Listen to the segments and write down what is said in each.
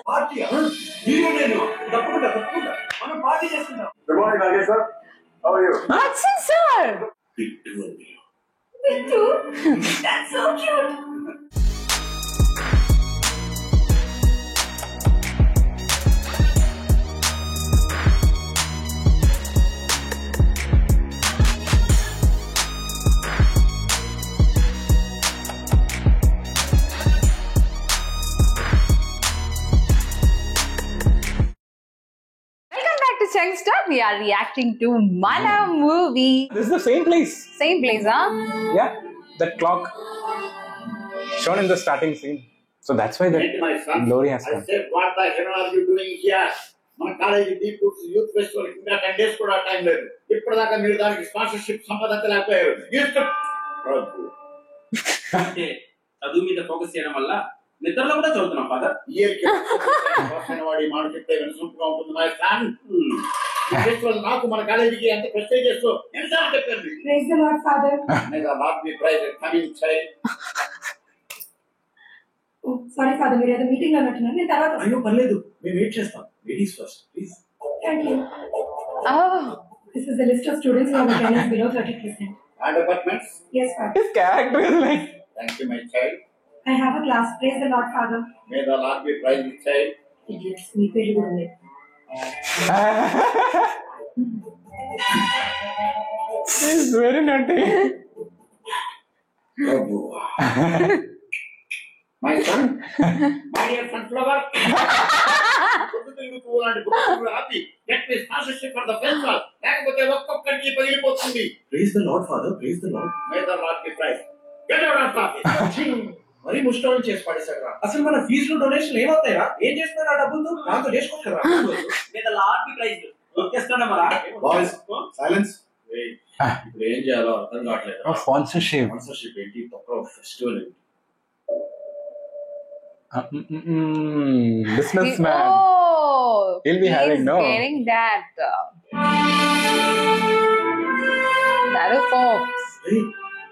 Party నేను తప్పకుండా మనం పార్టీ చేసుకుంటాం. Good morning Nagesh sir. How are you? Watson sir. Bittu. That's so cute. Youngster, we are reacting to Mana movie. This is the same place. Same place, huh? Yeah, that clock shown in the starting scene. So that's why that glory has come. I said, what the hell are you doing here? మన college deep youth festival ఇంకా 10 days కూడా time లేదు. ఇప్పటిదాకా మీరు దానికి sponsorship సంపాదించలేకపోయారు. అంటే చదువు మీద ఫోకస్ చేయడం వల్ల నిద్రలో కూడా చదువుతున్నాం ఫాదర్. వాడి మాట చెప్తే వినసొంపుగా ఉంటుంది మై సన్. ఫెస్టివల్ నాకు మన కాలేజీకి ఎంత ప్రెస్టీజియస్ ఎన్నిసార్లు చెప్పండి. Praise the lord father. May the lord be praised. Coming child. Oh sorry father, మీరు ఏదో మీటింగ్ లో ఉన్నట్టున్నారు. నేను తర్వాత అయ్యో పర్లేదు, మేము వెయిట్ చేస్తాం. Ladies first please. Thank you. Oh, This is the list of students who have attendance below 30%. And apartments? Yes, Father. His character is like. Thank you, my child. I have a class. Praise the Lord, Father. May the Lord be praised, child. Idiots. Me very good on it. He's very naughty. My son, my dear sunflower. Happy. Get me sponsorship for the festival. లేకపోతే ఒక్కొక్కరికి పగిలిపోతుంది. Praise the Lord, Father. Praise the Lord. May the Lord be praised. Get out of office. మరి ముష్టోళ్ళు చేసి పడేశారా? అసలు మన ఫీజులు donation ఏమవుతాయా? ఏం చేస్తున్నారు ఆ డబ్బులు? నాతో చేసుకోవచ్చురా. మీద లార్డ్ బి ప్రైజ్డ్. వచ్చేస్తానా మరా? Boys silence. ఇప్పుడు ఏం చేయాలో అర్థం కావట్లేదు. Sponsorship. స్పాన్సర్షిప్ ఏంటి? తప్ప ఫెస్టివల్ ఏంటి? Businessman. Oh, He'll be having no. Getting that. That is folks.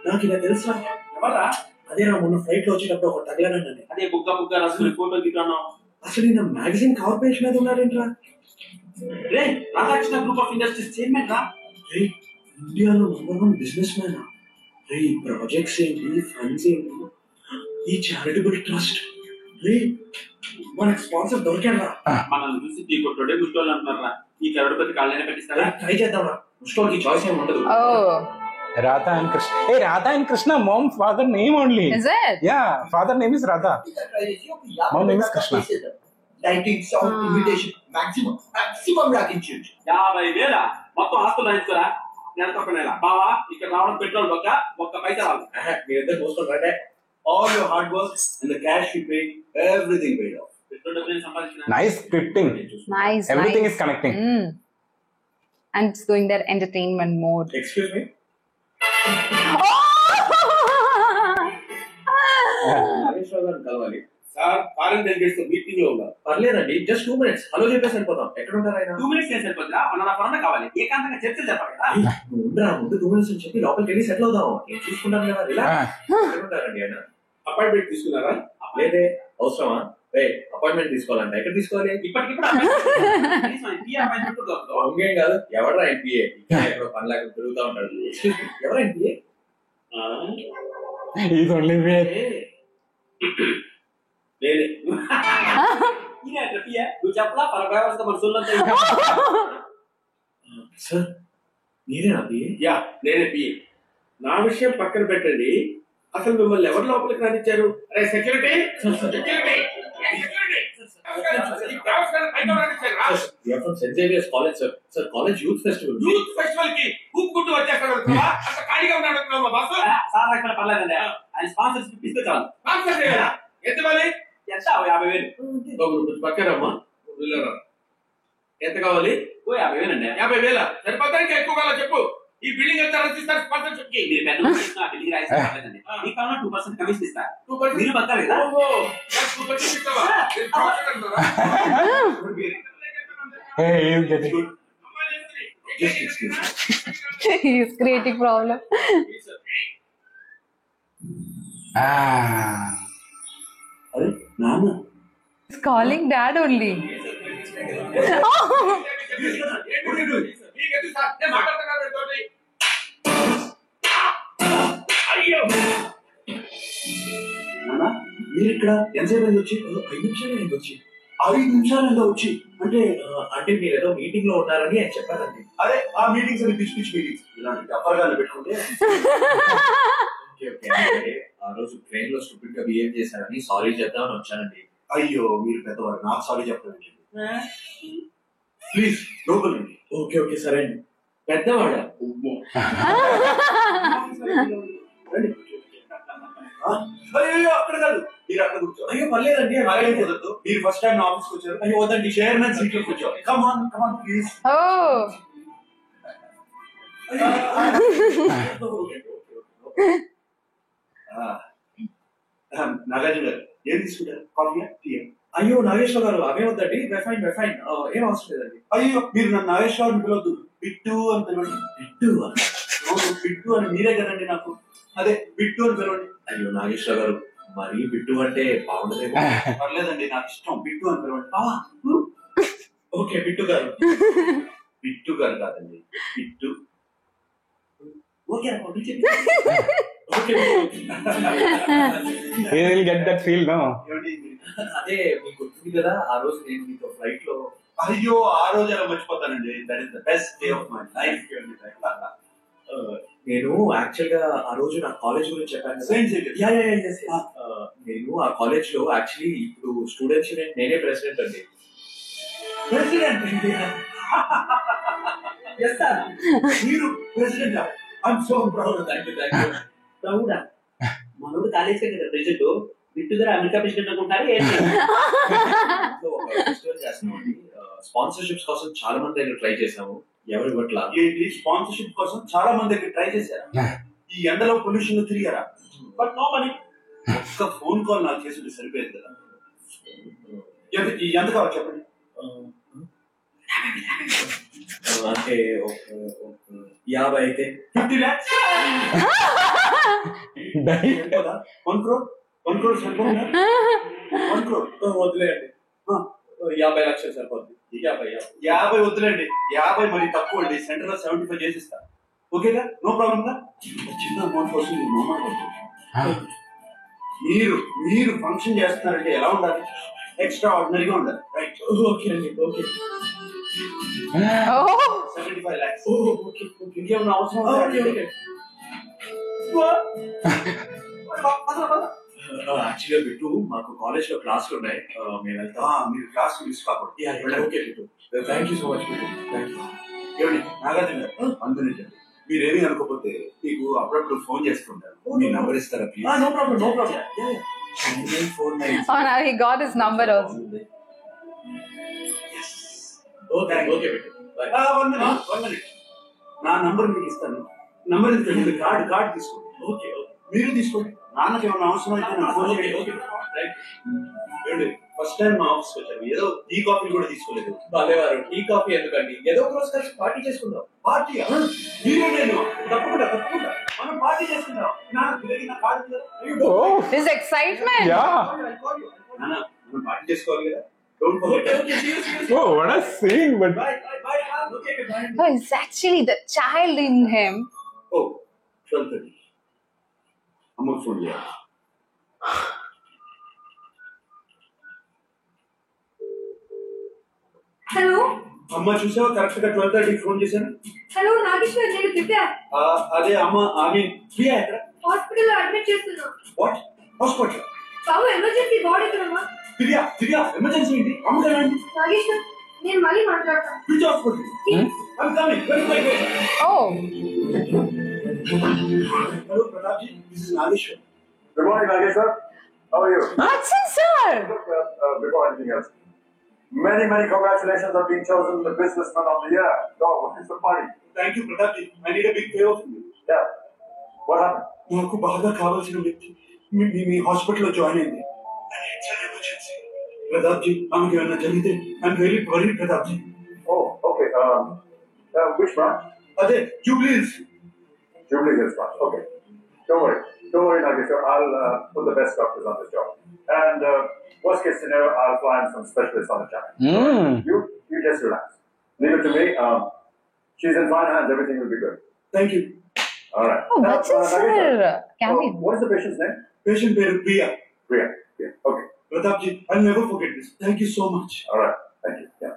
నాకు ఇలా తెలుసా? ఎవరా? అదే నా మొన్న ఫ్లైట్ లో వచ్చేటప్పుడు ఒక తగలనండి. అదే బుక్క రాసుకుని ఫోటో దిగాను. అసలు నా మ్యాగజైన్ కవర్ పేజ్ మీద ఉన్నారేంట్రా? రే Radhakrishna group of industries chairman రా. రే ఇండియాలో నంబర్ 1 బిజినెస్ మ్యాన్. రే ప్రాజెక్ట్స్ ఏంటి, ఫండ్స్ ఏంటి, ఈ చారిటబుల్ ట్రస్ట్. రే మనకు స్పాన్సర్ దొరికారా? మనల్ని చూసి టీ కొట్టుడే ముష్టోళ్ళు అంటున్నారా. ఈ కరోడ్పతి కాళ్ళైనా పెట్టిస్తారా? ట్రై చేద్దాంరా. ముష్టోళ్ళకి చాయిస్ ఏమి ఉండదు. Oh. Radha and Krishna. Hey, Radha and Krishna, mom, father name only. Is it? Yeah, father name is Radha. Mom name is Krishna. Lighting, sound, invitation, maximum రాకించండి. 50,000 మొత్తం ఆస్తులు రాయించుకోరా. ఎంత ఒక నెల బావా ఇక్కడ రావడం పెట్రోల్ ఒక్క పైసా రాదు. మీరందరూ మోసుకొని all your hard work and the cash you paid, everything paid off. Petrol డబ్బులు సంపాదించిన. Nice scripting. Nice. Everything nice. is connecting. And it's going that entertainment mode. Excuse me? కలవాలి సార్. ఫారెన్ డెలిగేట్స్ తో meeting లో ఉన్నారు. పర్లేదండి, just 2 minutes. Hello చెప్పేసి వెళ్ళిపోతాం. ఎక్కడ ఉంటారు ఆయన? 2 minutes చేసి వెళ్ళిపోతుందా? మన కావాలి. ఏకాంతంగా చర్చలు చెప్పాలి కదా. ఉండరా ముందు 2 minutes అని చెప్పి లోపలికి వెళ్ళి సెటిల్ అవుదాం. నేను చూసుకుంటాను కదా. ఇలా ఎక్కడ ఉంటారండి ఆయన? అపాయింట్మెంట్ తీసుకున్నారా? లేదే. అవసరమా? అపాయింట్మెంట్ తీసుకోవాలంటే ఎక్కడ తీసుకోవాలి? ఇప్పటికిప్పుడు ఇంకేం కాదు. ఎవరా ఎంపీఏ? ఎక్కడో పనిలాగా తిరుగుతూ ఉంటాడు. ఎవరా ఎంపీఏ? He's only there. నువ్వు చెప్పలా పరభావస్థ మన సొల్లంతా. సార్ మీరేనా పిఏ? యా నేనే పిఏ. నా విషయం పక్కన పెట్టండి. అసలు మిమ్మల్ని ఎవరు లోపలికి రానిచ్చారు? అరే security, security. Saint Xavier's college sir. Sir college youth festival. Youth festival కి ఊపుకుంటూ వచ్చేస్తాడు. అంత ఖాళీగా ఉన్నాడు మా బాస్. సార్ అక్కడ పర్లేదండి. ఆయన స్పాన్సర్షిప్ ఇస్తే చాలు. స్పాన్సర్ చేయాలా? ఎంత మరి? ఎంత? 50,000. పక్కనమ్మా. ఎంత కావాలి? 50,000 అండి. 50,000 సరిపోతానికి ఎక్కువ కావాలో చెప్పు. ఈ బిల్డింగ్ ఎంత రచిస్తారు స్పాన్సర్షిప్ కి? మీరు పెద్ద బిల్డింగ్ రాయిస్తే పర్లేదండి. మీకు కావాలన్నా 2% కమిషన్ ఇస్తారు. 2% మీరు పక్కాలి కదా. ఓహో 2% ఇస్తావా? Hey, he's getting. He's creating problem. Ah. calling dad only. నాన్న మీరు ఇక్కడ ఎంతసేపు అయింది వచ్చి? 5 నిమిషాలు అయింది వచ్చి. 5 నిమిషాలు అయిందో వచ్చి అంటే అంటే మీరు ఏదో మీటింగ్ లో ఉన్నారని ఆయన చెప్పారండి. అదే ఆ మీటింగ్స్ అని పిచ్చి పిచ్చి మీటింగ్స్ ఇలాంటి డబ్బర్గాలు పెట్టుకుంటే అంటే ఆ రోజు ట్రైన్ లో స్టూపిడ్ గా బిహేవ్ చేశారని సారీ చెప్దామని వచ్చానండి. అయ్యో మీరు పెద్దవారు, నాకు సారీ చెప్పండి ప్లీజ్. లోపలండి. ఓకే ఓకే సరే అండి. పెద్దవాడా? అయ్యో అక్కడ కాదు, మీరు అక్కడ కూర్చో. అయ్యో పర్లేదండి, అలాగే కుదరదు. మీరు ఫస్ట్ టైం నా ఆఫీస్కి వచ్చారు. అయ్యో వద్దండి, చైర్మన్ సీట్ లో కూర్చోవాలి. కమాన్ కమాన్ ప్లీజ్. నాగార్జున గారు ఏం తీసుకుంటారు? కాఫీయా టీయా? అయ్యో నాగేశ్వర గారు అవే వద్దండి, వెఫైన్ వెఫైన్ ఏం అవసరం లేదండి. అయ్యో మీరు నన్ను నాగేశ్వర పిలవద్దు, బిట్టు అని పిలవండి. బిట్టు బిట్టు అని మీరే కదండి నాకు. అదే బిట్టు అని పిలవండి. అయ్యో నాగేశ్వర గారు మరీ బిట్టు అంటే బాగుండదు. పర్లేదండి నాకు ఇష్టం, బిట్టు అని పిలవండి. ఓకే బిట్టు గారు. బిట్టు గారు కాదండి, Bittu. Okay He will get that feel, no? అదే మీకు గుర్తుంది కదా ఆ రోజు నేను మీతో ఫ్లైట్ లో. అయ్యో ఆ రోజు ఎలా మర్చిపోతానండి. That is the best day of my life. నేను యాక్చువల్ గా ఆ రోజు నా కాలేజ్ గురించి చెప్పాను కదా. నేను ఆ కాలేజ్ లో యాక్చువల్లీ ఇప్పుడు స్టూడెంట్స్ యూనియన్ నేనే ప్రెసిడెంట్ అండి. ప్రెసిడెంట్ మీరు president? I'm so proud. Thank you thank you. ప్రౌడా? మనోడు కాలేజ్ కదా president, Bittu garu America president అనుకుంటారు. స్పాన్సర్షిప్స్ కోసం చాలా మంది దగ్గర ట్రై చేసాము, ఎవరు ఇవ్వట్లా. ఏంటి స్పాన్సర్షిప్ కోసం చాలా మంది దగ్గర ట్రై చేశారా? ఈ ఎండలో పొల్యూషన్ లో తిరిగారా? But no money. ఒక్క ఫోన్ కాల్ నాకు చేసి సరిపోయేది కదా. ఎంత కావాలి చెప్పండి. అంటే 50 అయితే 50 lakhs. 1 crore? 1 crore సరిపోతుందా? 1 crore వదిలేయండి. 50 లక్షలు సరిపోద్ది. 50 వద్దులేండి. 50 మరి తక్కువ అండి. సెంటర్ లో 75 చేసిస్తా. ఓకేగా? నో ప్రాబ్లం గా. చిన్న అమౌంట్ కోసం మీరు ఫంక్షన్ చేస్తున్నారంటే ఎలా ఉండాలి? ఎక్స్ట్రా ఆర్డినరీగా ఉండాలి. రైట్? ఓకే అండి. ఓకే. 75 lakhs. Okay okay. ఇంకేమన్నా అవసరం? యాక్చువల్గా బిట్టు మాకు కాలేజ్ లో క్లాసులు ఉన్నాయి, మేము వెళ్తాం. మీరు క్లాస్ మిస్ కాకూడదు. Okay Bittu. Thank you so much Bittu. Thank you. ఏమండి నాగార్జున గారు అందులో మీరేమీ అనుకోకపోతే మీకు అప్పుడప్పుడు ఫోన్ చేస్తుంటారు. మీ నంబర్ ఇస్తారా please? No problem no problem. Oh, now he got his number also. Okay okay Bittu. 1 minute. నా నంబర్ మీకు ఇస్తాను. నంబర్ ఎందుకంటే కార్డ్ తీసుకోండి. ఓకే ఓకే మీరు తీసుకోండి. నాన్నకి ఏమన్నా అవసరం అయితే నాకు ఫోన్ చేయండి. ఫస్ట్ టైం మా ఆఫీస్కి వచ్చారు, ఏదో టీ కాఫీ కూడా తీసుకోలేదు. బాలేవారు టీ కాఫీ ఎందుకండి, ఏదో ఒక రోజు కలిసి పార్టీ చేసుకుందాం. పార్టీ మీరే నేను తప్పకుండా తప్పకుండా మనం పార్టీ చేసుకుందాం. His excitement. Yeah. నాన్న మనం పార్టీ చేసుకోవాలి కదా. Don't forget. Oh, what a scene! But Bye bye. Okay bye. No, it's actually the child in him. Oh, 12:30. అమ్మకు ఫోన్ చేయాలి. హలో అమ్మ చూసావా కరెక్ట్ గా 12:30 ఫోన్ చేశాను. హలో నాగేశ్వర్, నేను దివ్య. అదే అమ్మ ఐ మీన్ ప్రియా ఎక్కడ? హాస్పిటల్ లో అడ్మిట్ చేస్తున్నా. What hospital? బాబు ఎమర్జెన్సీ వార్డ్ ఎక్కడమ్మా? దివ్య ఎమర్జెన్సీ ఏంటి? అమ్మగారండి. నాగేశ్వర్ నేను మళ్ళీ మాట్లాడతాను. Which hospital? I'm coming. Wait. Oh. Hello Pratap ji, this is Nageshwar. Good morning, Nageshwar. How are you? Achin sir. Before anything else, many congratulations on being chosen the businessman of the year. So, what is the party? Thank you Pratap ji. I need a big favour from you. Yeah. What happened? నాకు బాగా కావాల్సిన వ్యక్తి మీ హాస్పిటల్లో join అయింది. Emergency Pratap G, ఆమెకి ఏమైనా జరిగితే I'm very worried Pratap ji. Oh, okay. Which branch? అదే Jubilee Hills. Jubilee Hills branch. Okay. Don't worry, Nageshwar. I'll put the best doctors on this job. And Worst case scenario, I'll fly in some specialist on the channel. You just relax. Leave it to me. She's in fine hands. Everything will be good. Thank you. All right. Oh, what's his cabin? What is the patient's name? Patient పేరు Priya. Priya. Okay. Pratap ji, I'll never forget this. Thank you so much. All right. Thank you. Yeah.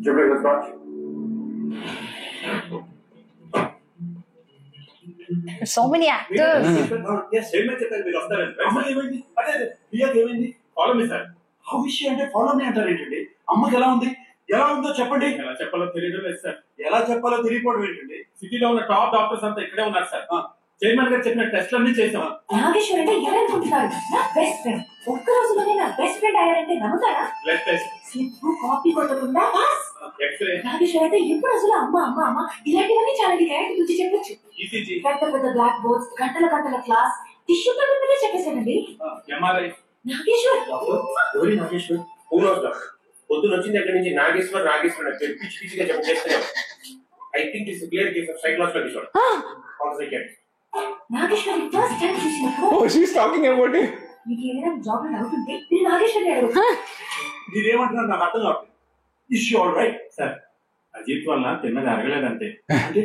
Jubilee Wisconsin. There's so many actors. Statement చెప్పారు మీరు వస్తారని. అమ్మకి ఏమైంది? అదే ప్రియాకి ఏమైంది? Follow me sir. How is she అంటే follow me అంటారు ఏంటండి? అమ్మకి ఎలా ఉంది? ఎలా ఉందో చెప్పండి. ఎలా చెప్పాలో తెలియడం లేదు సార్. ఎలా చెప్పాలో తెలియకపోవడం ఏంటండి? సిటీలో ఉన్న టాప్ డాక్టర్స్ అంతా ఇక్కడే ఉన్నారు సార్. చైర్మన్ గారు చెప్పిన టెస్ట్లు అన్ని చేసాం. నాగేశ్వర్ అంటే ఎవరనుకుంటున్నారు? నా బెస్ట్ ఫ్రెండ్. ఒక్క రోజులోనే నా బెస్ట్ ఫ్రెండ్ అయ్యారంటే నమ్ముతారా? బ్లడ్ టెస్ట్, స్లిప్ కాపీ కొట్టకుండా పాస్. ఎక్స్రే, నాగేశ్వర్ అయితే ఎప్పుడు అసలు అమ్మ అమ్మ అమ్మ ఇలాంటివన్నీ చాలా క్యారెక్టర్ గురించి చెప్పొచ్చు. ఈసీజీ, పెద్ద పెద్ద బ్లాక్ బోర్డ్స్, గంటల గంటల క్లాస్, టిష్యూ పేపర్ మీద చెప్పేశానండి. ఎంఆర్ఐ. నాగేశ్వర్ ఎవరి నాగేశ్వర్? ఊరోజు డాక్టర్. పొద్దున వచ్చిన దగ్గర నుంచి నాగేశ్వర్ నాగేశ్వర్ అంటే పిచ్చి పిచ్చిగా చెప్పేస్తూనే I think it's clear case of psychological disorder. Nageswar first time చూసినప్పుడు Oh, she's talking about it. మీకు ఏదైనా జాబ్ డౌట్ ఉంటే మీరు నాగేశ్వర్ అడగచ్చు. మీరేమంటున్నారు నాకు అర్థం కావట్లేదు. Is you all right? Sir, Ajith వల్ల తిన్నది అరగలేదంతే. అంటే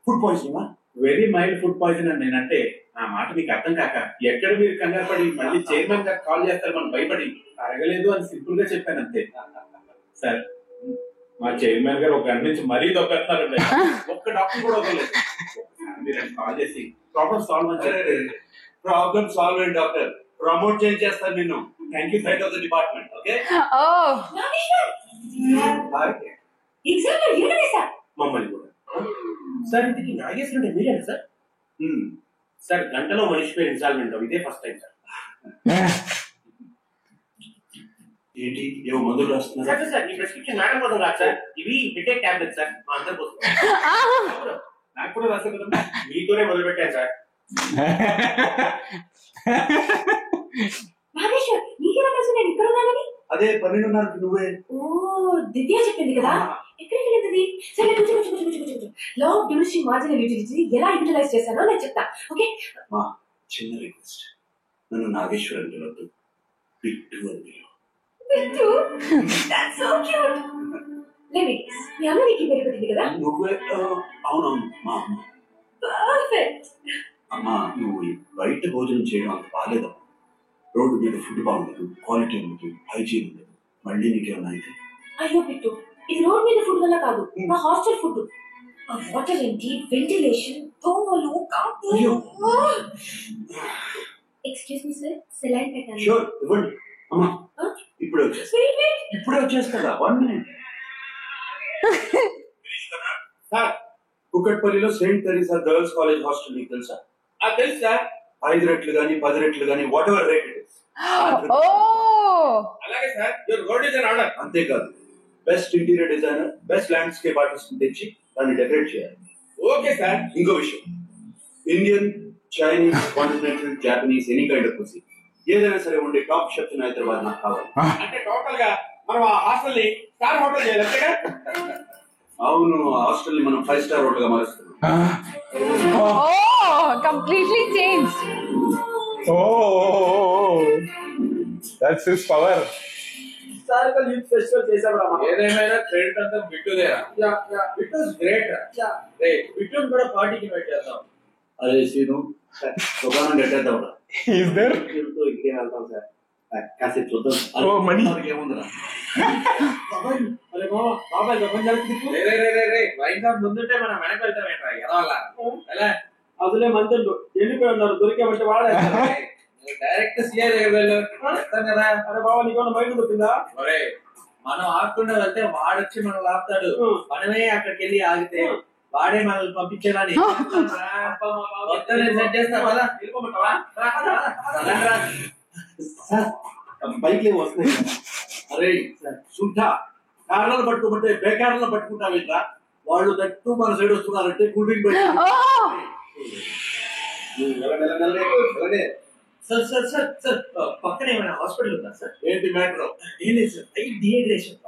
food poisoning? Very mild food poison అని నేనంటే ఆ మాట మీకు అర్థం కాక ఎక్కడ మీరు కంగారు పడి మళ్ళీ చైర్మన్ గారు కాల్ చేస్తారు మనం భయపడి అరగలేదు అని సింపుల్ గా చెప్పాను అంతే. సార్, మా చైర్మన్ గారు ఒక గంట నుంచి మరీ దొబ్బెత్తారండి. ఒక్క డాక్టర్ కూడా వదలలేదు. మీరు కాల్ చేసి ప్రాబ్లమ్ సాల్వ్ అని. ప్రాబ్లమ్ సాల్వ్ అయ్యింది డాక్టర్. ప్రమోట్ చేస్తాను నిన్ను. Thank you head of the department. Okay. Oh. Nageshwar exam లో ఏమని సార్? మమ్మల్ని కూడా సార్ ఇంటికి నాగేశ్వర అంటే మీరేనా సార్? సార్ గంటలో మనిషి పేరు ఇన్స్టాల్మెంట్ ఇదే ఫస్ట్ టైం సార్. ఏంటి ఏమో మందులు రాస్తున్నారు? సార్ సార్ ఈ ప్రిస్క్రిప్షన్ మేడం కోసం కాదు సార్. ఇవి హెడేక్ టాబ్లెట్ సార్. మా అందరి కోసం. నాకు కూడా రాసే కదా. మీతోనే మొదలు పెట్టాను సార్. నాగేశ్వర్ నీకెలా తెలుసు నేను ఇక్కడ ఉన్నానని? అదే 12:30 నువ్వే. ఓ దివ్య చెప్పింది కదా. ఎక్కడికి వెళ్ళింది? సరే కూర్చో కూర్చో కూర్చో కూర్చో. లాంగ్ డ్యూరేషన్ మార్జినల్ యూటిలిటీ ఎలా యూటిలైజ్ చేశానో నేను చెప్తా. ఓకే. మా చిన్న రిక్వెస్ట్, నన్ను నాగేశ్వర్ అని పిలవద్దు, బిట్టు అని పిలువు. Bittu? That's so cute. Ladies మీ అమ్మ నీకు పేరు పెట్టింది కదా? నువ్వే? అవునవును మా అమ్మ. పర్ఫెక్ట్. అమ్మా నువ్వు బయట భోజనం చేయడం అంత బాగాలేదమ్మా. రోడ్డు మీద ఫుడ్ బాగుండదు, క్వాలిటీ ఉండదు, హైజీన్ ఉండదు. మళ్ళీ నీకేమన్నా అయితే? అయ్యో బిట్టు, ఇది రోడ్ మీద ఫుడ్ వల్ల కాదు, మా హాస్టల్ ఫుడ్. ఆ వాటర్ ఏంటి, వెంటిలేషన్, దోమలు, కాకులు. ఎక్స్క్యూజ్ మీ సార్, సెలైన్ పెట్టాలి. షూర్ ఇవ్వండి. అమ్మా ఇప్పుడే వచ్చేస్తా. ఇప్పుడే వచ్చేస్తా. 1 minute. సార్, కుకట్పల్లిలో saint Teresa girls college hostel నీకు తెలుసా? తెలుసు సార్. 5 రెట్లు కానీ 10 రెట్లు కానీ whatever rate it is. అలాగే sir. Your road design order. అంతేకాదు, best interior designer, best landscape artist తెచ్చి దాన్ని డెకరేట్ చేయాలి. Okay sir. ఇంకో విషయం, Indian, Chinese, continental, Japanese, any kind of cuisine ఏదైనా సరే ఉండే టాప్ షెఫ్ హైదరాబాద్ నాకు కావాలి. అంటే టోటల్ గా మనం ఆ హాస్టల్ ని స్టార్ హోటల్ చేయాలి అంతేగా? అవును, హాస్టల్ ని మనం 5 స్టార్ హోటల్ గా మారుస్తున్నాం. Oh, completely changed. Oh, that's his power. Historical youth festival చేసాం రా. ఏదేమైనా క్రెడిట్ అంతా బిట్టుదేరా. Bit great. బిట్టును కూడా పార్టీకి ఇన్వైట్ చేద్దాం. అరే సీను, దుకాణం కట్టేద్దాం. He's there. ఇక్కడే వెళ్తాం సార్. కాసేపు చూద్దాం. Oh, money. ఏముందిరా? అరే బాబాయ్ వైన్ షాప్ ముందుంటే మనం వెనక వెళ్తాం ఏంట్రా ఎదవాలా? అసలే మంత్రులు వెళ్ళిపోయి ఉన్నారు, దొరికేమంటే వాడే డైరెక్ట్ సీఐ దగ్గర వెళ్ళు. చెప్తాం కదా. అరే బాబా నీకు మైండ్ దొరికిందా? ఒరే, మనం ఆకుండా వెళ్తే వాడొచ్చి మనం ఆపుతాడు. మనమే అక్కడికి వెళ్ళి ఆగితే వాడే మనల్ని పంపించేదాన్ని. సెట్ చేస్తా కదా. బైక్ లేవు వస్తున్నాయి. అరే సుంఠా, కార్లను పట్టుకోమంటే బేకార్లను పట్టుకుంటావేంట్రా? వాళ్ళు తట్టు మన సైడ్ వస్తున్నారంటే కూల్ డ్రింక్ పెట్టి. సార్ సార్ సార్ సార్ పక్కన ఏమైనా హాస్పిటల్ ఉందా సార్? ఏంటి మ్యాటర్? ఏం లేదు సార్, డిహైడ్రేషన్.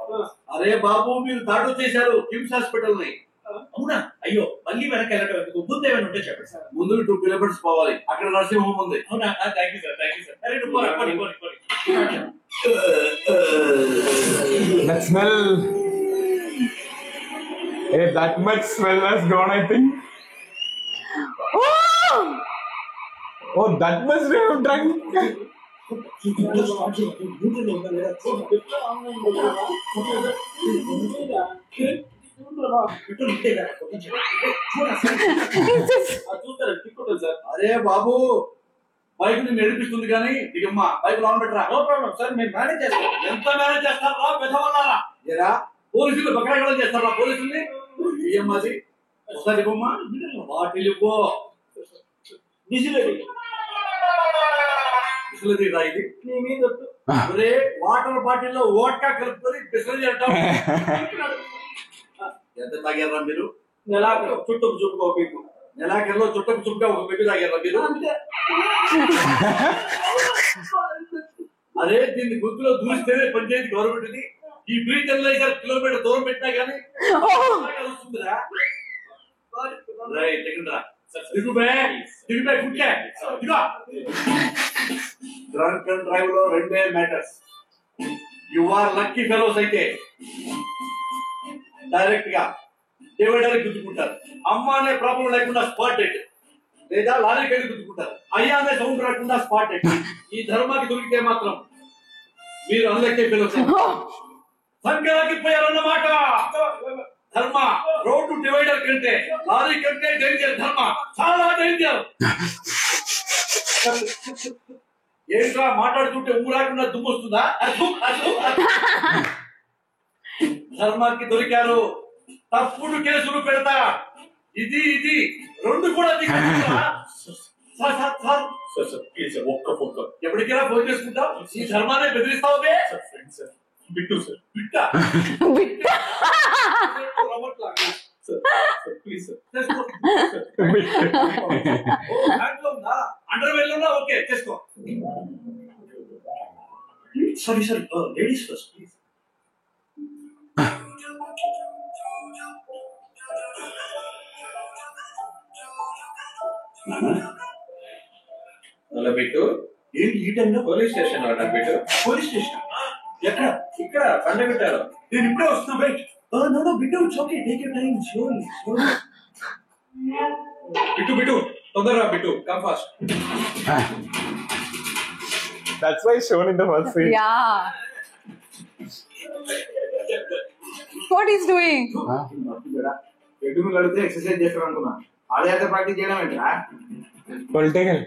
అరే బాబు, మీరు దాడి చేశారు కిమ్స్ హాస్పిటల్ ని. అవునా? అయ్యో మళ్ళీ వెనక్కి వెళ్ళటం ఎందుకు? ముందు ఏమైనా ఉంటే చెప్పండి సార్. ముందు 2 kilometers పోవాలి, అక్కడ నర్సింగ్ హోమ్ ఉంది. అవునా? Thank you sir, thank you sir. అరే నువ్వు పోనీ. That smell. Hey, that much smell has gone, I think. Oh, that much they have drunk. అరే బాబు, బైక్ ని నడిపిస్తుంది కానీ దిగమ్మా, బైక్ లోన్ పెట్టరా. నో ప్రాబ్లం సార్, మేము మేనేజ్ చేస్తాం. ఎంత మేనేజ్ చేస్తారా పెద్దవాళ్ళారా? ఏరా పోలీసులు బకరాగడం చేస్తారా పోలీసుల్ని? దిగమ్మది ఒకసారి దిగమ్మా. వాటిల్లి పో విజిలది రా. ఇది నీ మీద ఒరే వాటర్ బాటిల్లో ఓట్కా కలుపుకొని బిస్లరీ అంటాం. ఎంత తాగారా మీరు? నెలాఖరు చుట్టపు చుట్టుగా ఒక పెగ్గు. నెలాఖరులో చుట్టపు చుట్టుగా ఒక పెగ్గు తాగారా మీరు? అరే దీన్ని గుర్తులో దూరిస్తేనే పంచాయతీ గవర్నమెంట్ ఇది. ఈ బ్రీచ్ ఎనలైజర్ కిలోమీటర్ దూరం పెట్టినా కానీ వస్తుందిరా. డ్రంక్ అండ్ డ్రైవ్ లో రెండే matters. You are lucky fellows అయితే డైరెక్ట్ గా డివైడర్ గుద్దుకుంటారు, అమ్మ అనే ప్రాబ్లం లేకుండా స్పాట్ డెడ్, లేదా లారీకి వెళ్ళి గుద్దుకుంటారు, అయ్యా అనే సౌండ్ రాకుండా స్పాట్ డెడ్. ఈ ధర్మాకి దొరికితే మాత్రం మీరు అన్లక్కీ ఫెలోస్. సంఖ్యలకి పోయారన్నమాట. ధర్మ రోడ్డు డివైడర్ కంటే లారీ కంటే డేంజర్. ధర్మ చాలా డేంజర్. ఏంట్రా మాట్లాడుతుంటే ఊరాకుండా దుమ్మొస్తుందా? ధర్మాకి దొరికారు, తప్పుడు కేసులు పెడతా. ఇది రెండు కూడా ఒక్క ఎప్పటికైనా ఫోన్ చేసుకుంటావు. ఈ ధర్మాన్ని బెదిరిస్తావు. బిట్టు సార్, బిట్టా అండర్వేర్ లో ఓకే చేసుకో. Sorry ladies first please. అలా పెట్టు. ఏంటి ఈ టైంలో? పోలీస్ స్టేషన్ పెట్టు. పోలీస్ స్టేషన్ ఎక్కడ? ఇక్కడ పండగట్టారు. నేను ఇప్పుడే వస్తున్నా. Wait. No Bittu, it's okay, take your time, slowly. Bittu తొందరగా Bittu, come fast. That's why it's shown in the first scene. Yeah. What he's doing? ఎడ్డు కడితే ఎక్సర్సైజ్ చేస్తారు అనుకున్నా. ఆడైతే ప్రాక్టీస్ చేయడం ఏంట్రా? Politician,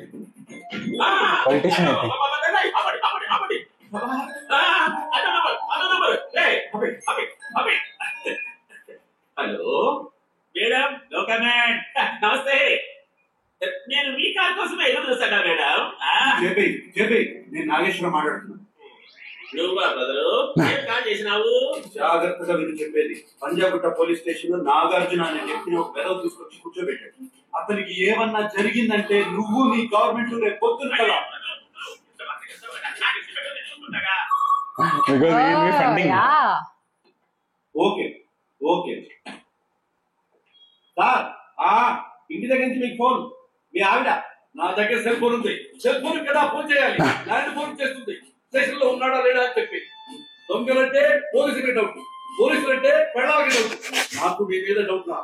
I think. Hello madam, నమస్తే. నేను మీ కార్ కోసమే ఎదురు చూస్తాడా మేడం? చెప్పి నేను నాగేశ్వరం మాట్లాడుతున్నాను. నువ్వా బ్రదరు? ఏం కాల్ చేసినావు? జాగ్రత్తగా విని చెప్పేది. పంజాగుట్ట పోలీస్ స్టేషన్ లో నాగార్జున అనే వ్యక్తిని ఒక వెదవ తీసుకొచ్చి కూర్చోబెట్టాడు. అతనికి ఏమన్నా జరిగిందంటే నువ్వు నీ గవర్నమెంట్ రేపు పొద్దున కదా. Because he will be funding. Yeah. Okay sir, ఇంటి దగ్గర నుంచి మీకు ఫోన్. మీ ఆవిడ నా దగ్గర సెల్ ఫోన్ ఉంది. సెల్ ఫోన్ కదా ఫోన్ చేయాలి. ల్యాండ్ ఫోన్ చేస్తుంది. స్టేషన్ లో ఉన్నాడా లేడా అని చెప్పి. దొంగలంటే పోలీసులకి డౌట్, పోలీసులంటే పెళ్ళాలకి డౌట్. నాకు మీ మీద డౌట్ రా,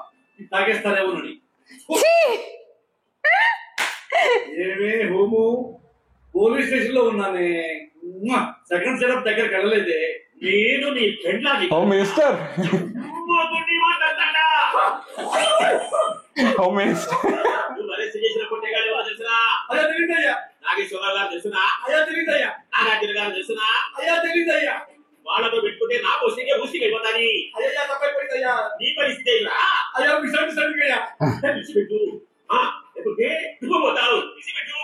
తాగేస్తారేమోనని. ఏమే హోము, పోలీస్ స్టేషన్ లో ఉన్నానే. సెకండ్ సెటప్ దగ్గరికి వెళ్ళలేదే. నేను నీ పెళ్ళాలి. Home Minister. Home Minister. నువ్వు అరెస్ట్ చేసిన కొట్టేగాడు ఎవరో తెలుసునా? అయ్యా తెలియదయ్యా. నాగేశ్వరరావు గారు తెలుసునా? అయ్యా తెలియదయ్యా. నాగార్జున గారు తెలుసునా? అయ్యా తెలియదయ్యా. వాళ్ళతో పెట్టుకుంటే నా ఊసికి అయిపోతాని. అయ్యా తప్పైపోయిందయ్యా. నీ పరిస్థితి అయ్యా. విసిపెట్టు. లేకుంటే దిగిపోతావు. విసిపెట్టు.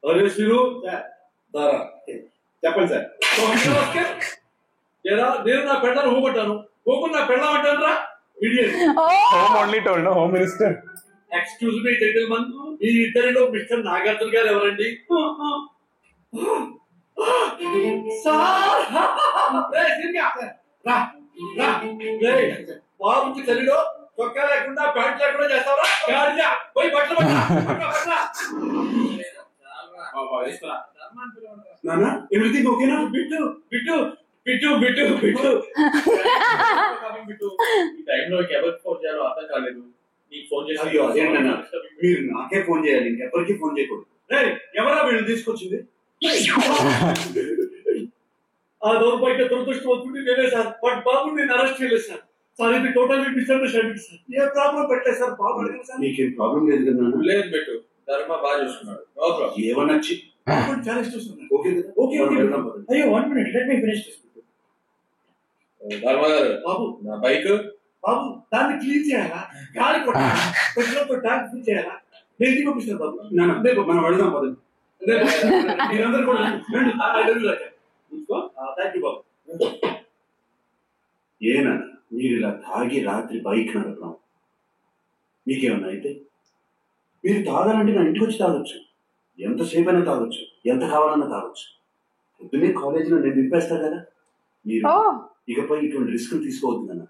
అరే శిరు దారా చెప్పండి సార్. లేదా నేను నా పెళ్ళాన్ని హోగొట్టాను, హోగు నా పెళ్ళామంటాను రా. Home only told, no? Home Minister. Excuse me gentleman, ఈ ఇద్దరిలో మిస్టర్ నాగార్జున గారు ఎవరండి? రా. రేయ్, బాబుకి చలిలో చొక్కా లేకుండా ప్యాంట్ లేకుండా చేస్తావా? గాడిద, పోయి బట్టలు పట్టరా. నాన్న ఎవ్రీథింగ్ ఓకేనా? బిట్టు బిట్టు బిట్టు బిట్టు బిట్టు బిట్టు. ఈ టైంలో ఎవరికి ఫోన్ చేయాలో అర్థం కాలేదు. నీకు ఫోన్ చేసి అయ్యో అదేంటన్నా, మీరు నాకే ఫోన్ చేయాలి, ఇంకెవరికి ఫోన్ చేయకూడదు. ఎవరా వీళ్ళు తీసుకొచ్చింది? ఆ దౌర్భాగ్య దురదృష్టవంతుడి నేనే సార్. బట్ బాబు నేను అరెస్ట్ చేయలేదు సార్. సార్ ఇది టోటల్లీ మిస్అండర్స్టాండింగ్ సార్. ఏ ప్రాబ్లం పెట్టలేదు సార్, బాబు అడగండి సార్. నీకేం ప్రాబ్లం లేదు కదా? లేదు పెట్టు, ధర్మ బాగా చూసుకున్నాడు. No problem. ఏమన్నా చాలా ఇష్టం సార్. ఓకే కదా? Okay okay. అయ్యో 1 minute, let me finish this. Dharma గారు, బాబు నా బైక్ బాబు దాన్ని క్లీన్ చేయాలా? గాలి కొట్టాలా? పెట్రోల్తో ట్యాంక్ ఫిల్ చేయాలా? నేను ఇంటికి పంపిస్తాను బాబు. నాన్న మనం వెళదాం పదండి. మీరందరూ కూడా రండి. థ్యాంక్ యూ బాబు. ఏనా మీరు ఇలా తాగి రాత్రి బైక్ నడపడం మీకేమన్నా అయితే? మీరు తాగాలంటే నా ఇంటికి వచ్చి తాగొచ్చు, ఎంతసేపు అయినా తాగొచ్చు, ఎంత కావాలన్నా తాగొచ్చు. పొద్దున్నే కాలేజీలో నేను నింపేస్తా కదా. మీరు ఇకపై ఇటువంటి రిస్క్ తీసుకోవద్దు అన్న.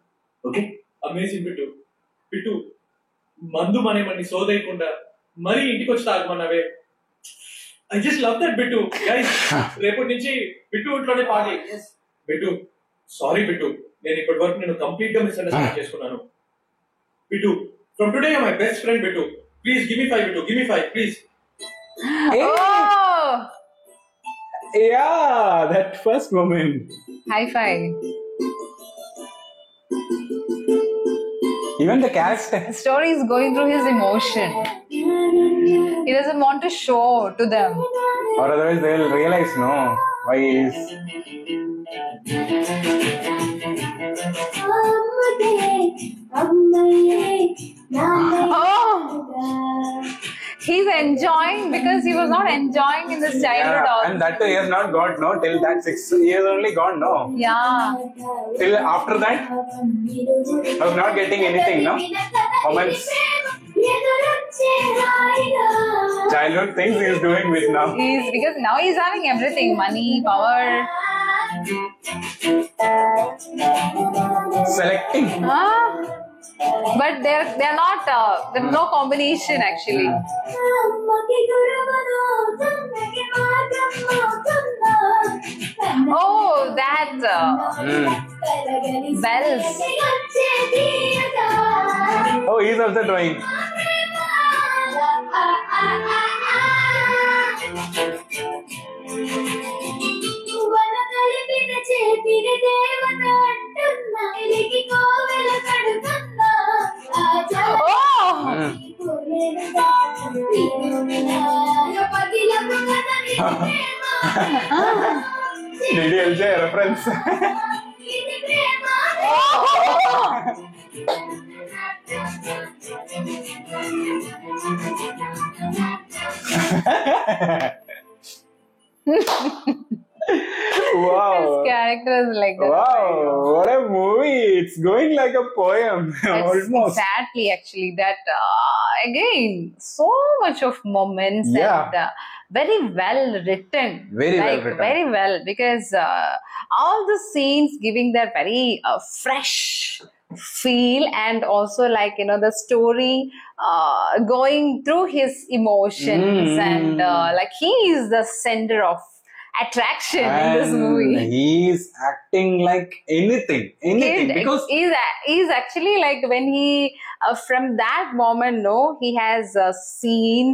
ఓకే? Amazing bit. బిట్టు, మందు మనేమని సోదయకుండా మరీ ఇంటికి వచ్చి తాగమన్నావే. I just love that Bittu. Guys, రేపటి నుంచి బిట్టు ఇంట్లోనే పార్టీ. బిట్టు, సారీ బిట్టు, నేను ఇప్పటి వరకు నేను కంప్లీట్ గా మిస్అండర్స్టాండ్ చేసుకున్నాను. Bittu, from today you are my best friend Bittu. Please give me 5 Bittu, give me 5 please. Oh, Yeah, that first moment. high five. Even the character. The story is going through his emotion. He doesn't want to show to them. Or otherwise they will realize, no, why he is. Oh, he's enjoying because he was not enjoying in his childhood. Yeah, Also. and that too he has not got, no, till that 6 years only gone, no. Yeah. Till after that, I was not getting anything, no. Moments, childhood things he is doing with now. Because now he's having everything: money, power. Selecting. But they're not. There's no combination actually. Oh, that bells. Oh, he is also drawing. Did you enjoy a reference? Wow. His character is like that. Wow, what a movie. It's going like a poem. Almost. Exactly, actually. That, again, so much of moments Yeah. and very well written. Very well written. Very well, because all the scenes giving that very fresh feel, and also like, you know, the story going through his emotions, and like he is the center of attraction in this movie. He is acting like anything because He's actually like, when he from that moment, no, he has seen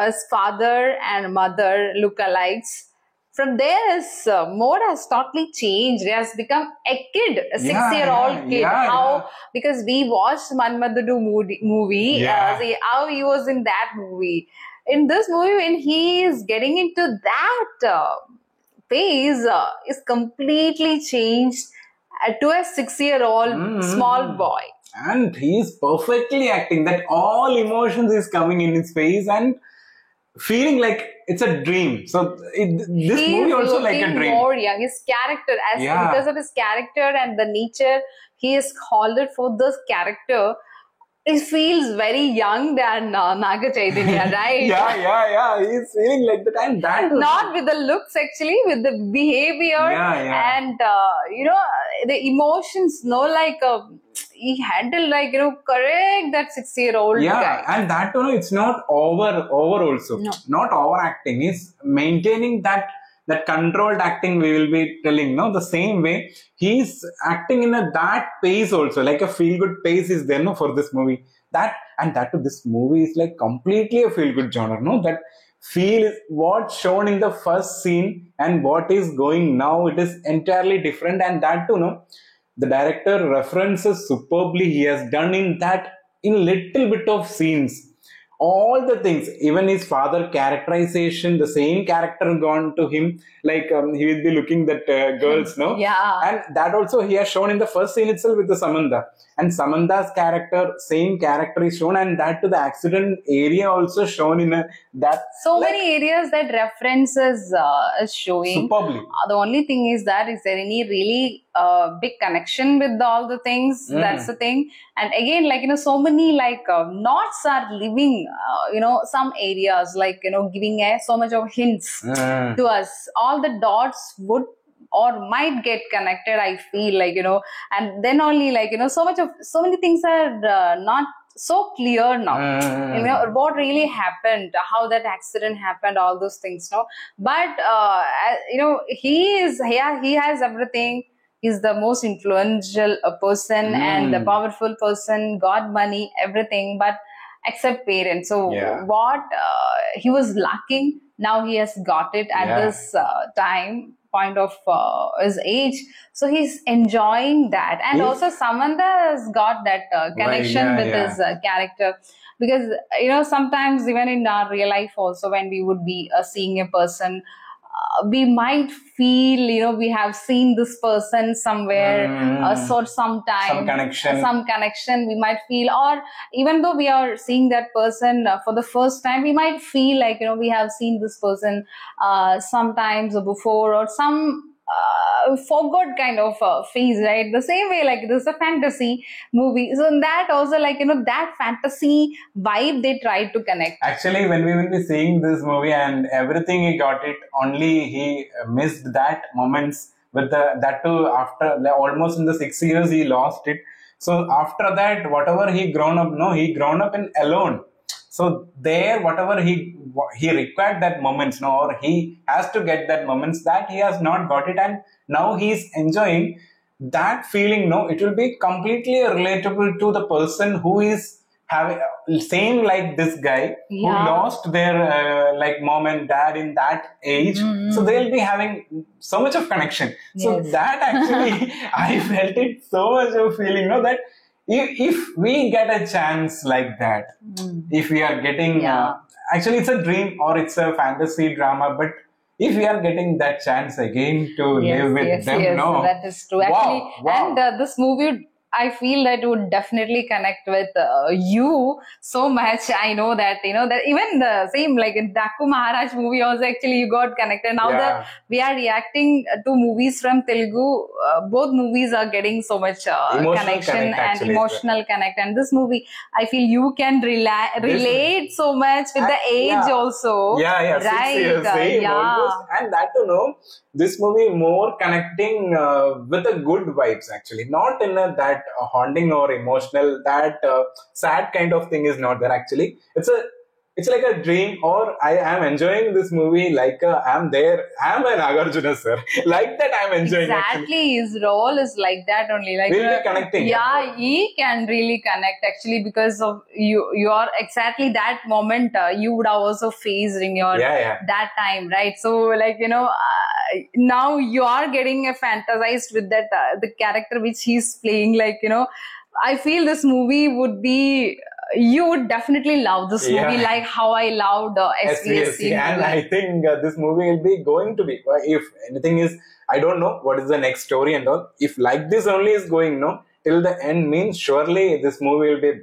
his father and mother lookalikes. From there, his mode has totally changed. He has become a kid, a 6-year-old kid. Because we watched Manmadudu movie, see how he was in that movie. In this movie, when he is getting into that phase, is completely changed to a 6-year-old small boy. And he is perfectly acting that all emotions is coming in his face and feeling like it's a dream. So this movie also like a dream. More young. His character, because of his character and the nature he is called it for, this character it feels very young than Naga Chaitanya, right? yeah. He's feeling like that, and that was- Not with the looks, actually, with the behavior Yeah. and the emotions. No, like he handled like correct that 6-year-old yeah, guy. and that it's not over also, No. not overacting. He's maintaining that controlled acting. We will be telling the same way he's acting in that pace also, like a feel good pace is there for this movie. That this movie is like completely a feel good genre. That feel is what's shown in the first scene and what is going now, it is entirely different. And that too the director references superbly. He has done in that in little bit of scenes all the things, even his father characterization, the same character gone to him, like he will be looking that girls Yeah. and that also he has shown in the first scene itself with the Samantha, and Samantha's character, same character is shown, and that to the accident area also shown in that So many areas that references is showing. superbly. The only thing is there any really big connection with all the things? That's the thing. And again, like so many like knots are living some areas, like giving so much of hints to us. All the dots would or might get connected, I feel like, and then only like so many things are not so clear now. What really happened, how that accident happened, all those things, but he has everything. He's the most influential person and the powerful person, got money, everything, but except parents. So what he was lacking, now he has got it at this point of his age. So he's enjoying that, and also Samantha has got that connection with his character, because sometimes even in our real life also, when we would be seeing a person, we might feel we have seen this person somewhere, sometime, some connection we might feel, or even though we are seeing that person for the first time, we might feel like we have seen this person sometimes before, or some forgot kind of phase, right? The same way, like this is a fantasy movie, so in that also, like that fantasy vibe they tried to connect. Actually, when we will be seeing this movie and everything, he got it, only he missed that moments with that too, after almost in the 6 years he lost it. So after that, whatever he grown up in alone. So there, whatever he required that moments, or he has to get that moments, that he has not got it, and now he is enjoying that feeling. It will be completely relatable to the person who is having same like this guy who lost their like mom and dad in that age. So they'll be having so much of connection. So that actually I felt it so much of feeling that if we get a chance like that, if we are getting actually it's a dream or it's a fantasy drama, but if we are getting that chance again to live with them, that is true. Actually, and this movie, I feel that would definitely connect with you so much. I know that, that even the same, like in Daku Maharaj movie also, actually you got connected. Now we are reacting to movies from Telugu. Both movies are getting so much connection and emotional connect. And this movie, I feel you can relate so much with the age also. Right? 6 years, almost. And that this movie more connecting with the good vibes, actually, not in that haunting or emotional, that sad kind of thing is not there. Actually, it's like a dream, or I am enjoying this movie like I'm there. I'm an Nagarjuna sir, like that I'm enjoying. Exactly, his role is like that only. Like we'll be connecting. He can really connect, actually, because of you are exactly that moment you would have also faced in your that time, right? So like now you are getting fantasized with that the character which he's playing. Like I feel this movie would be, you would definitely love this movie, like how I loved SVSC. And I think this movie will be going to be, if anything is, I don't know what is the next story and all. If like this only is going till the end, means surely this movie will be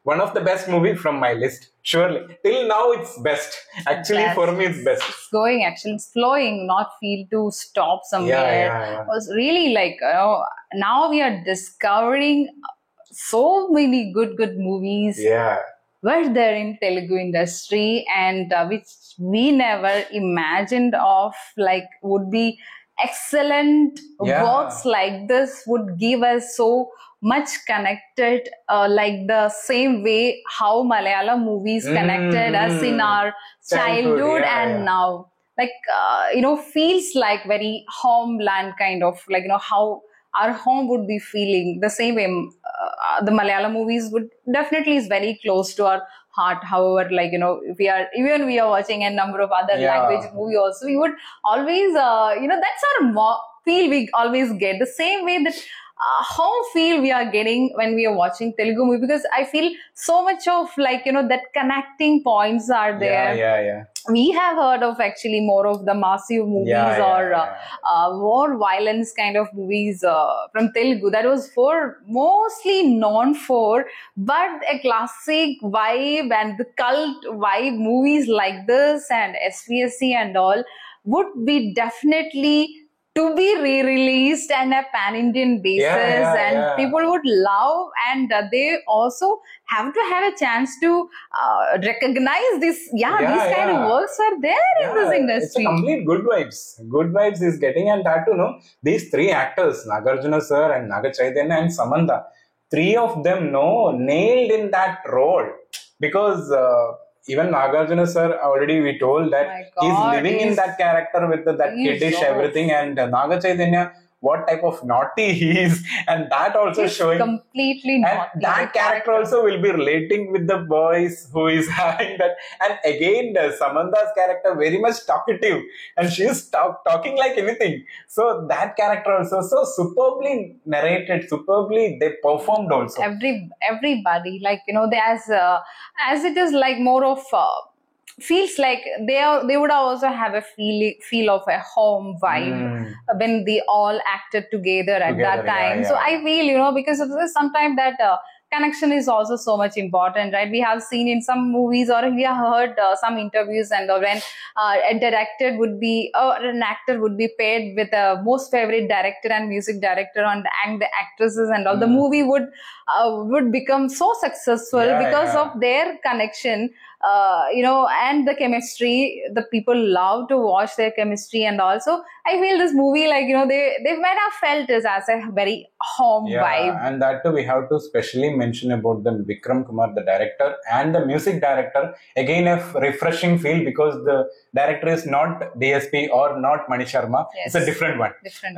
one of the best movie from my list. Surely. Till now it's best. Actually, for me it's best. It's going, actually. It's flowing, not feel to stop somewhere. It was really like, now we are discovering so many good movies Yeah. were there in Telugu industry, and which we never imagined of, like would be excellent Yeah. works like this would give us so much connected, like the same way how Malayalam movies connected us in our childhood yeah, and yeah. now. Like, feels like very homeland kind of, like, how our home would be feeling the same way. The Malayalam movies would definitely is very close to our heart. However, like, if we are watching a number of other Yeah. language movie also, we would always, that's our feel we always get the same way that home feel we are getting when we are watching Telugu movie, because I feel so much of, like, that connecting points are there. Yeah. We have heard of actually more of the massive movies Yeah. more violence kind of movies from Telugu that was mostly known for, but a classic vibe and the cult vibe movies like this and SVSC and all would be definitely to be re-released and a pan-Indian basis, and people would love, and they also have to have a chance to recognize this. These kind of works are there in this industry. It's a complete good vibes. Good vibes is getting, and that these three actors, Nagarjuna sir and Naga Chaitanya and Samantha, three of them nailed in that role, because even Nagarjuna sir, already we told that he's living in that character with that kiddish everything, and Naga Chaitanya, what type of naughty he is, and that also He's showing completely and naughty. that character also will be relating with the boys who is having that. And again, Samantha's character very much talkative, and she is talking like anything. So that character also so superbly narrated, superbly they performed also. Everybody, like, they as it is like more of feels like they would also have a feel of a home vibe when they all acted together at that time. So I feel, because of this, sometimes that connection is also so much important, right? We have seen in some movies, or we have heard some interviews, and when a director would be, or an actor would be paired with a most favorite director and music director and the actresses and all, the movie would become so successful because of their connection. And the chemistry, the people love to watch their chemistry, and also I feel this movie, like, they might have felt it as a very home vibe. And that too, we have to specially mention about the Vikram Kumar, the director, and the music director. Again, a refreshing feel, because the director is not DSP or not Mani Sharma. It's a different one.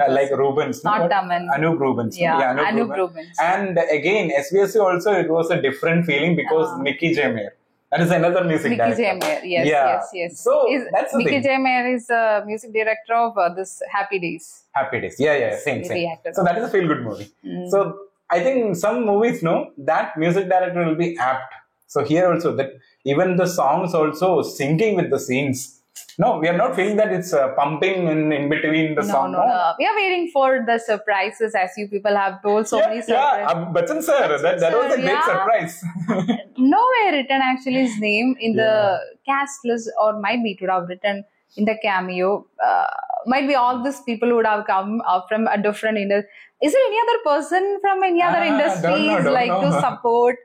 Like Rubens. Not Daman. Anup Rubens. Anup Rubens. And again, SVSC also, it was a different feeling, because Mickey J. Mayer. That is another music director. Mickey J. Mayer, yes. So that's the Mickey thing. J. Mayer is the music director of this Happy Days. Happy Days, same. So that is a feel-good movie. So I think some movies, that music director will be apt. So here also, that even the songs also syncing with the scenes. No, we are not feeling that it's pumping in between the song. No. We are waiting for the surprises, as you people have told so many surprises. Bachchan sir, that was a great surprise. Nowhere written actually his name in the cast list, or might be it would have written in the cameo. Might be all these people would have come from a different industry. Is there any other person from any other industries don't know. to support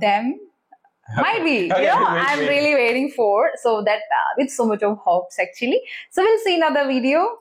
them? Might be, I'm really waiting for, so that with so much of hopes actually. So we'll see another video.